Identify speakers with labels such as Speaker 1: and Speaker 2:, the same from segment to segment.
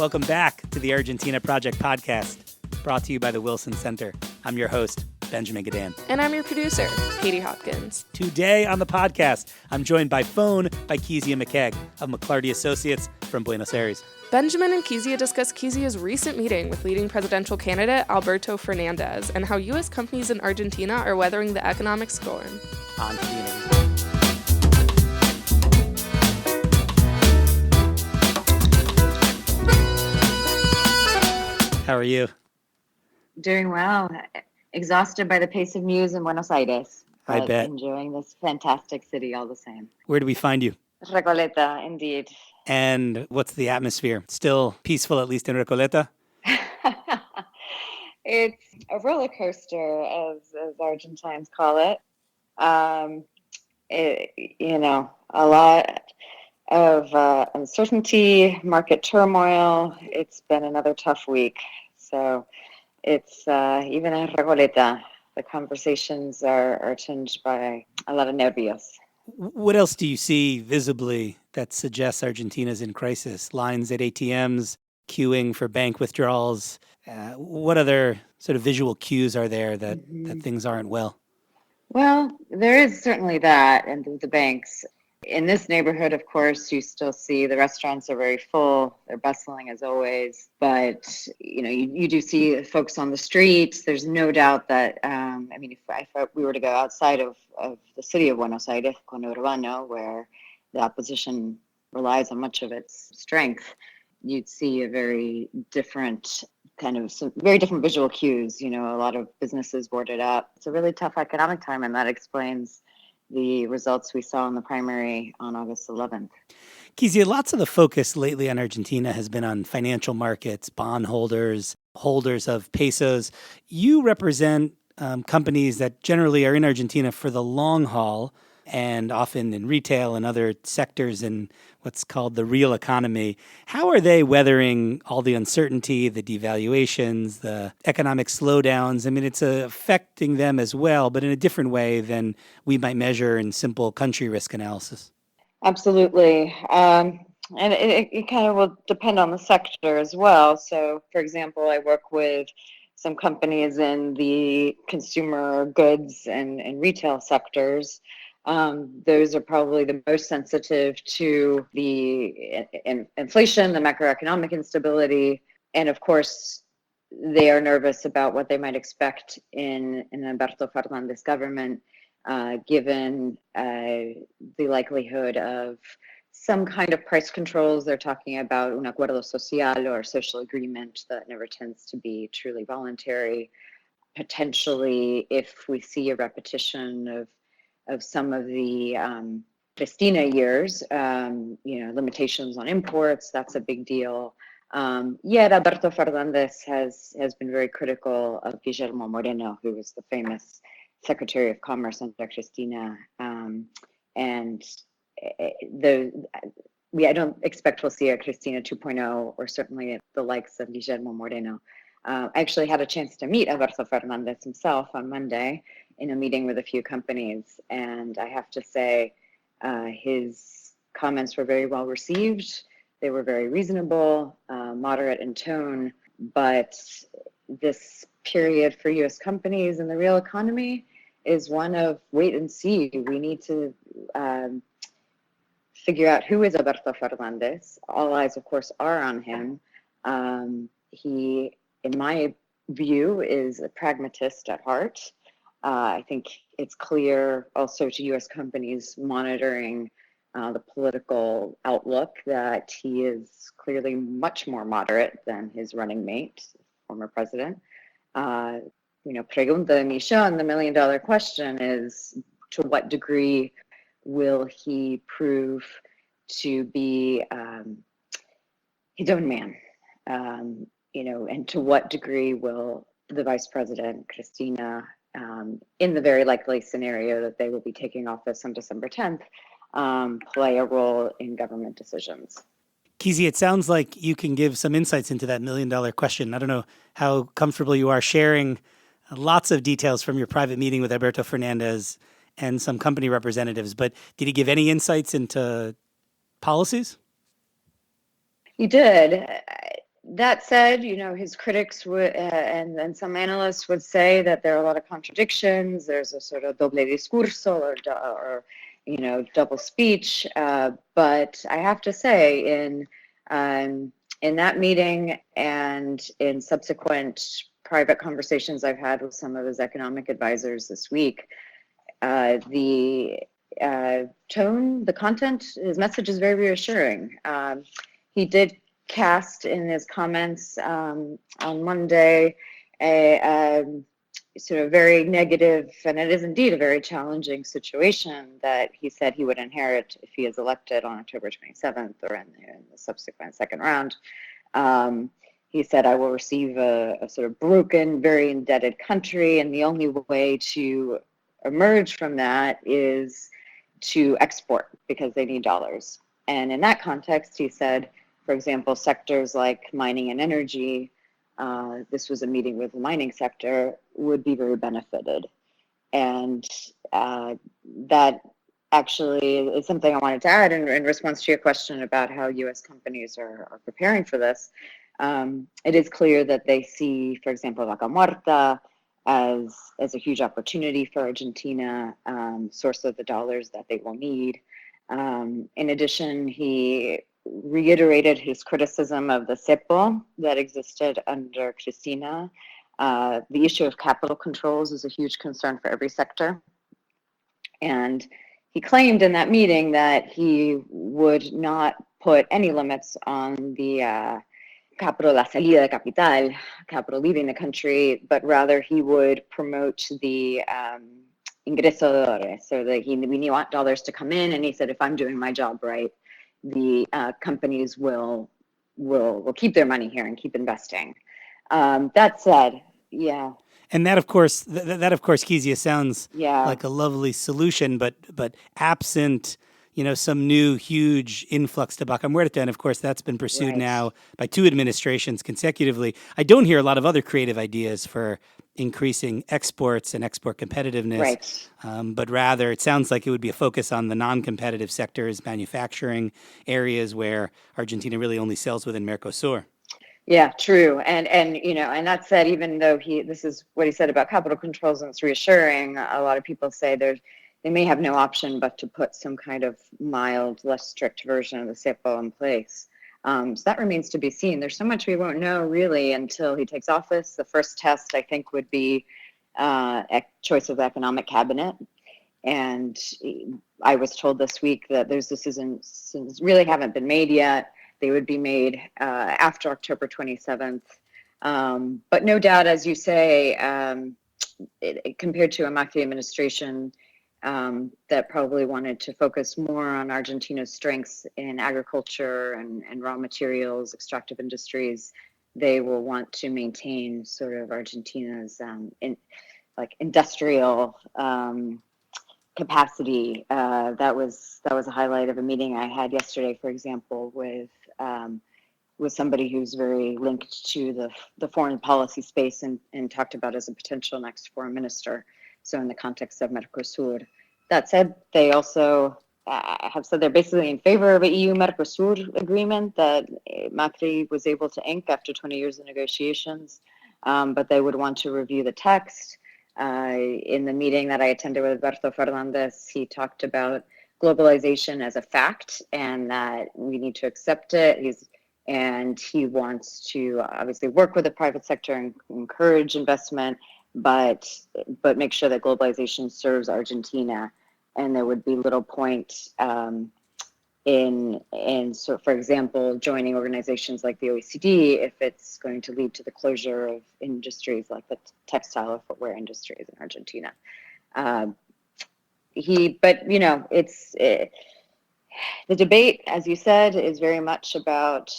Speaker 1: Welcome back to the Argentina Project podcast, brought to you by the Wilson Center. I'm your host, Benjamin Gedan.
Speaker 2: And I'm your producer, Katie Hopkins.
Speaker 1: Today on the podcast, I'm joined by phone by Kezia McKeague of McLarty Associates from Buenos Aires.
Speaker 2: Benjamin and Kezia discuss Kezia's recent meeting with leading presidential candidate Alberto Fernández and how U.S. companies in Argentina are weathering the economic storm.
Speaker 1: On to the interview. How are you?
Speaker 3: Doing well. Exhausted by the pace of news in Buenos Aires.
Speaker 1: I bet.
Speaker 3: Enjoying this fantastic city all the same.
Speaker 1: Where do we find you?
Speaker 3: Recoleta, indeed.
Speaker 1: And what's the atmosphere? Still peaceful, at least in Recoleta?
Speaker 3: It's a roller coaster, as Argentines call it. A lot of uncertainty, market turmoil. It's been another tough week. So it's even in Recoleta, the conversations are tinged by a lot of nervios.
Speaker 1: What else do you see visibly that suggests Argentina's in crisis? Lines at ATMs, queuing for bank withdrawals. What other sort of visual cues are there that things aren't well?
Speaker 3: Well, there is certainly that, and the banks. In this neighborhood, of course, you still see the restaurants are very full. They're bustling as always. But, you do see folks on the streets. There's no doubt that, if we were to go outside of the city of Buenos Aires, Conurbano, where the opposition relies on much of its strength, you'd see a very different some very different visual cues. A lot of businesses boarded up. It's a really tough economic time, and that explains the results we saw in the primary on August 11th.
Speaker 1: Kezia, lots of the focus lately on Argentina has been on financial markets, bondholders, holders of pesos. You represent companies that generally are in Argentina for the long haul and often in retail and other sectors in what's called the real economy. How are they weathering all the uncertainty, the devaluations, the economic slowdowns? I mean, it's affecting them as well, but in a different way than we might measure in simple country risk analysis.
Speaker 3: Absolutely. And it kind of will depend on the sector as well. So, for example, I work with some companies in the consumer goods and retail sectors. Those are probably the most sensitive to the inflation, the macroeconomic instability, and of course, they are nervous about what they might expect in an Alberto Fernández government, given the likelihood of some kind of price controls. They're talking about un acuerdo social, or social agreement that never tends to be truly voluntary. Potentially, if we see a repetition of some of the Cristina years, limitations on imports, that's a big deal. Yet Alberto Fernández has been very critical of Guillermo Moreno, who was the famous Secretary of Commerce under Cristina. I don't expect we'll see a Cristina 2.0, or certainly the likes of Guillermo Moreno. I actually had a chance to meet Alberto Fernández himself on Monday in a meeting with a few companies, and I have to say his comments were very well received. They were very reasonable, moderate in tone, but this period for U.S. companies in the real economy is one of wait and see. We need to figure out who is Alberto Fernández. All eyes, of course, are on him. He, in my view, is a pragmatist at heart. I think it's clear also to U.S. companies monitoring the political outlook that he is clearly much more moderate than his running mate, former president. Pregunta de millón, the $1 million question is, to what degree will he prove to be his own man? And to what degree will the vice president, Cristina, in the very likely scenario that they will be taking office on December 10th, play a role in government decisions?
Speaker 1: Kezia, it sounds like you can give some insights into that $1 million question. I don't know how comfortable you are sharing lots of details from your private meeting with Alberto Fernández and some company representatives, but did he give any insights into policies?
Speaker 3: He did. That said, his critics would, and some analysts would say that there are a lot of contradictions. There's a sort of doble discurso double speech. But I have to say, in that meeting and in subsequent private conversations I've had with some of his economic advisors this week, the tone, the content, his message is very reassuring. He did cast in his comments on Monday a sort of very negative, and it is indeed a very challenging situation that he said he would inherit if he is elected on October 27th or in the subsequent second round. He said, I will receive a sort of broken, very indebted country, and the only way to emerge from that is to export because they need dollars. And in that context, he said, for example, sectors like mining and energy, this was a meeting with the mining sector, would be very benefited. And that actually is something I wanted to add in response to your question about how U.S. companies are preparing for this. It is clear that they see, for example, Vaca Muerta as a huge opportunity for Argentina, source of the dollars that they will need. In addition, he reiterated his criticism of the cepo that existed under Cristina. The issue of capital controls is a huge concern for every sector. And he claimed in that meeting that he would not put any limits on the la salida de capital, capital leaving the country, but rather he would promote the ingreso de dólares, so that we want dollars to come in, and he said, if I'm doing my job right, the companies will keep their money here and keep investing. That said, yeah.
Speaker 1: And that, of course, Kezia, sounds like a lovely solution, but absent, some new huge influx to Vaca Muerta, and of course that's been pursued now by two administrations consecutively. I don't hear a lot of other creative ideas for increasing exports and export competitiveness, but rather it sounds like it would be a focus on the non-competitive sectors, manufacturing areas where Argentina really only sells within Mercosur.
Speaker 3: Yeah, true. And that said, even though this is what he said about capital controls, and it's reassuring, a lot of people say they may have no option but to put some kind of mild, less strict version of the cepo in place. So that remains to be seen. There's so much we won't know really until he takes office. The first test, I think, would be a choice of the economic cabinet. And I was told this week that those decisions really haven't been made yet. They would be made after October 27th. But no doubt, as you say, compared to a Macri administration that probably wanted to focus more on Argentina's strengths in agriculture and raw materials, extractive industries, they will want to maintain sort of Argentina's industrial capacity. That was a highlight of a meeting I had yesterday, for example, with somebody who's very linked to the foreign policy space and talked about as a potential next foreign minister. So in the context of Mercosur. That said, they also have said they're basically in favor of an EU-Mercosur agreement that Macri was able to ink after 20 years of negotiations, but they would want to review the text. In the meeting that I attended with Alberto Fernández, he talked about globalization as a fact and that we need to accept it. He wants to obviously work with the private sector and encourage investment, but make sure that globalization serves Argentina, and there would be little point so, for example, joining organizations like the OECD if it's going to lead to the closure of industries like the textile or footwear industries in Argentina. The debate, as you said, is very much about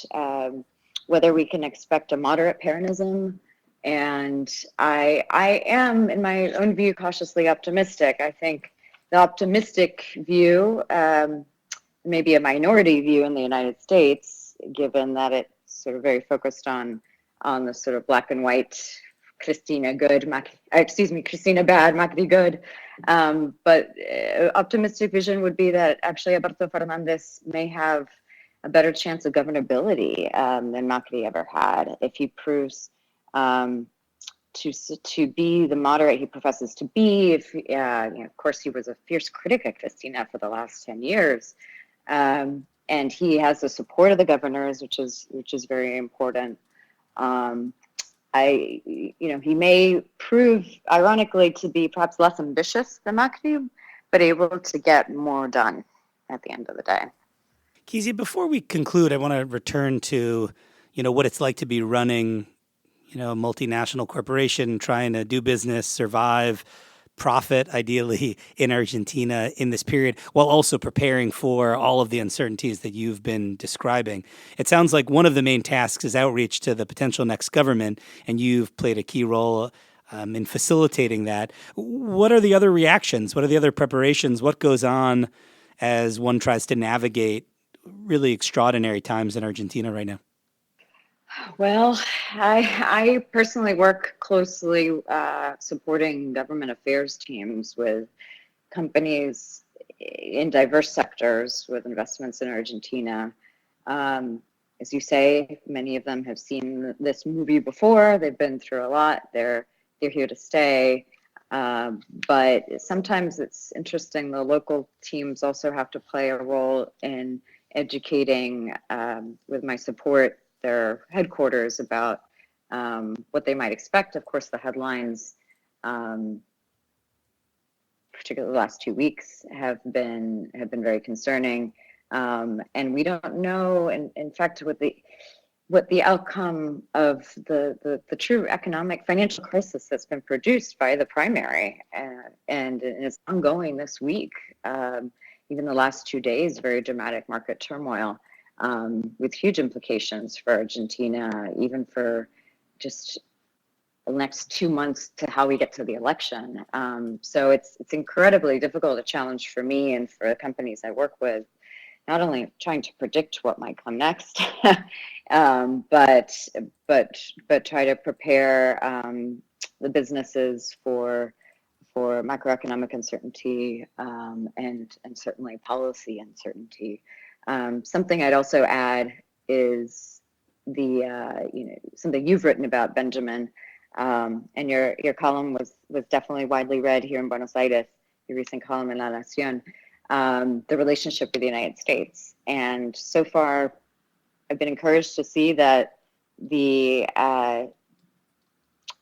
Speaker 3: whether we can expect a moderate Peronism. And I am, in my own view, cautiously optimistic. I think the optimistic view, maybe a minority view in the United States, given that it's sort of very focused on the sort of black and white, Cristina bad, Macri good. But optimistic vision would be that actually Alberto Fernández may have a better chance of governability than McLarty ever had. If he proves to be the moderate he professes to be, if of course he was a fierce critic of Cristina for the last 10 years, and he has the support of the governors, which is very important. He may prove, ironically, to be perhaps less ambitious than McLarty, but able to get more done at the end of the day.
Speaker 1: Kezia, before we conclude, I want to return to, what it's like to be running, a multinational corporation, trying to do business, survive, profit, ideally, in Argentina in this period, while also preparing for all of the uncertainties that you've been describing. It sounds like one of the main tasks is outreach to the potential next government, and you've played a key role in facilitating that. What are the other reactions? What are the other preparations? What goes on as one tries to navigate really extraordinary times in Argentina right now?
Speaker 3: Well, I personally work closely supporting government affairs teams with companies in diverse sectors with investments in Argentina. As you say, many of them have seen this movie before. They've been through a lot. They're here to stay. But sometimes it's interesting. The local teams also have to play a role in educating, with my support, their headquarters about what they might expect. Of course, the headlines, particularly the last 2 weeks, have been very concerning, and we don't know. In fact, what the outcome of the true economic financial crisis that's been produced by the primary, and it's ongoing this week. Even the last 2 days, very dramatic market turmoil, with huge implications for Argentina, even for just the next 2 months to how we get to the election. So it's incredibly difficult, a challenge for me and for the companies I work with, not only trying to predict what might come next, but try to prepare the businesses for macroeconomic uncertainty, and certainly policy uncertainty. Something I'd also add is something you've written about, Benjamin, and your column was definitely widely read here in Buenos Aires, your recent column in La Nación, the relationship with the United States. And so far, I've been encouraged to see that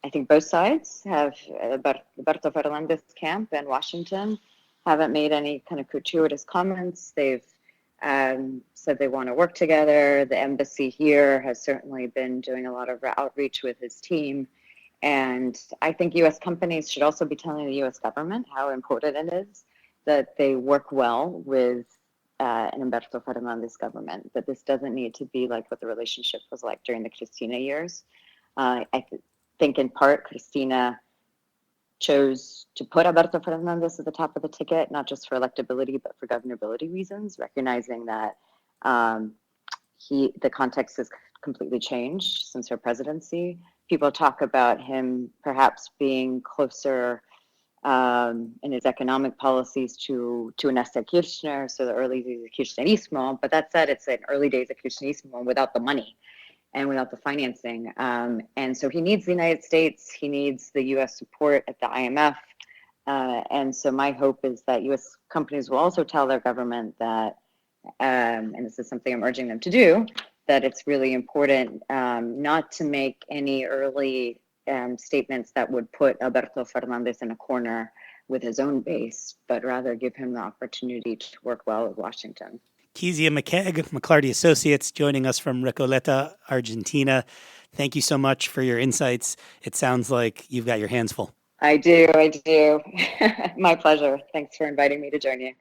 Speaker 3: I think both sides have, Alberto Fernández camp and Washington, haven't made any kind of gratuitous comments. They've said they want to work together. The embassy here has certainly been doing a lot of outreach with his team. And I think U.S. companies should also be telling the U.S. government how important it is that they work well with an Alberto Fernández government, that this doesn't need to be like what the relationship was like during the Cristina years. I think in part Cristina chose to put Alberto Fernández at the top of the ticket, not just for electability, but for governability reasons, recognizing that the context has completely changed since her presidency. People talk about him perhaps being closer in his economic policies to Néstor Kirchner, so the early days of Kirchnerismo. But that said, it's an early days of Kirchnerismo without the money and without the financing. And so he needs the United States, he needs the U.S. support at the IMF. And so my hope is that U.S. companies will also tell their government that, and this is something I'm urging them to do, that it's really important not to make any early statements that would put Alberto Fernández in a corner with his own base, but rather give him the opportunity to work well with Washington.
Speaker 1: Kezia McKeague, McLarty Associates, joining us from Recoleta, Argentina. Thank you so much for your insights. It sounds like you've got your hands full.
Speaker 3: I do. My pleasure. Thanks for inviting me to join you.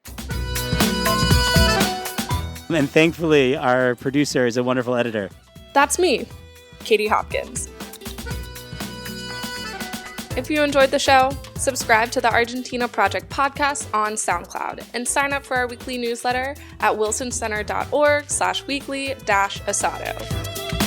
Speaker 1: And thankfully, our producer is a wonderful editor.
Speaker 2: That's me, Katie Hopkins. If you enjoyed the show, subscribe to the Argentina Project podcast on SoundCloud and sign up for our weekly newsletter at wilsoncenter.org/weekly-asado.